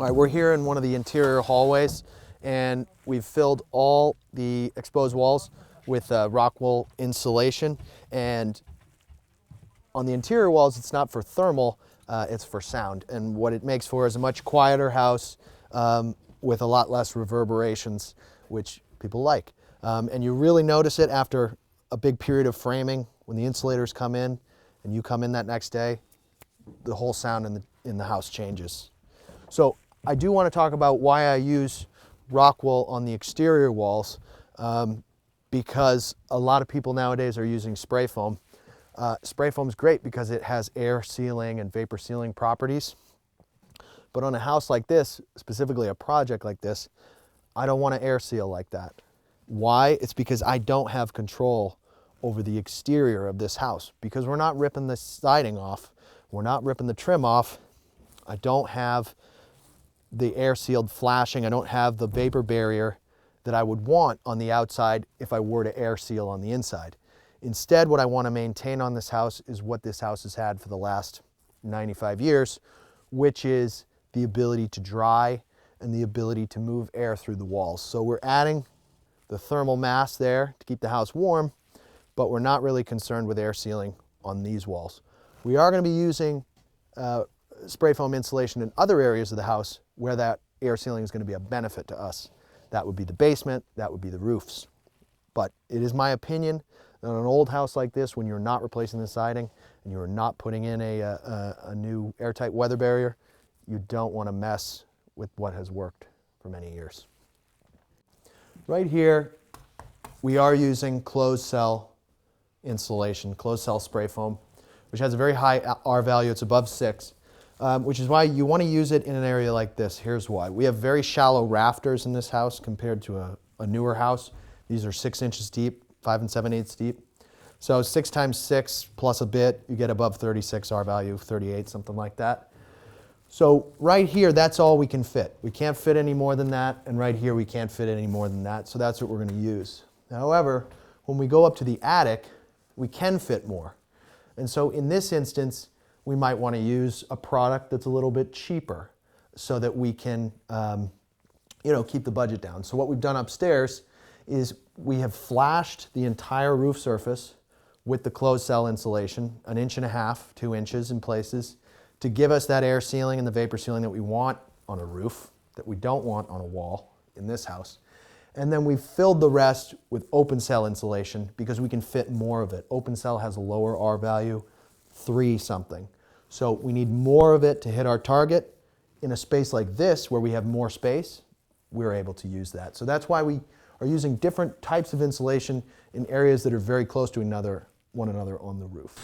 All right, we're here in one of the interior hallways, and we've filled all the exposed walls with rock wool insulation. And on the interior walls, it's not for thermal, it's for sound. And what it makes for is a much quieter house with a lot less reverberations, which people like. And you really notice it after a big period of framing. When the insulators come in and you come in that next day, the whole sound in the house changes. So I do want to talk about why I use rock wool on the exterior walls, because a lot of people nowadays are using spray foam. Spray foam is great because it has air sealing and vapor sealing properties. But on a house like this, specifically a project like this, I don't want to air seal like that. Why? It's because I don't have control over the exterior of this house. Because we're not ripping the siding off, we're not ripping the trim off, I don't have the air sealed flashing, I don't have the vapor barrier that I would want on the outside if I were to air seal on the inside. Instead, what I want to maintain on this house is what this house has had for the last 95 years, which is the ability to dry and the ability to move air through the walls. So we're adding the thermal mass there to keep the house warm, but we're not really concerned with air sealing on these walls. We are going to be using spray foam insulation in other areas of the house where that air sealing is going to be a benefit to us. That would be the basement, that would be the roofs. But it is my opinion that on an old house like this, when you're not replacing the siding and you're not putting in a new airtight weather barrier, you don't want to mess with what has worked for many years. Right here, we are using closed cell insulation, closed cell spray foam, which has a very high R value. It's above 6, which is why you want to use it in an area like this. Here's why. We have very shallow rafters in this house compared to a newer house. These are 6 inches deep, 5 7/8 deep. So 6 times 6 plus a bit, you get above 36 R value, 38, something like that. So right here, that's all we can fit. We can't fit any more than that, and right here we can't fit any more than that, so that's what we're going to use. However, when we go up to the attic, we can fit more. And so in this instance, we might want to use a product that's a little bit cheaper so that we can keep the budget down. So what we've done upstairs is we have flashed the entire roof surface with the closed cell insulation, 1.5 inches, 2 inches in places, to give us that air sealing and the vapor sealing that we want on a roof, that we don't want on a wall in this house. And then we've filled the rest with open cell insulation because we can fit more of it. Open cell has a lower R value, 3 something. So we need more of it to hit our target. In a space like this where we have more space, we're able to use that. So that's why we are using different types of insulation in areas that are very close to one another on the roof.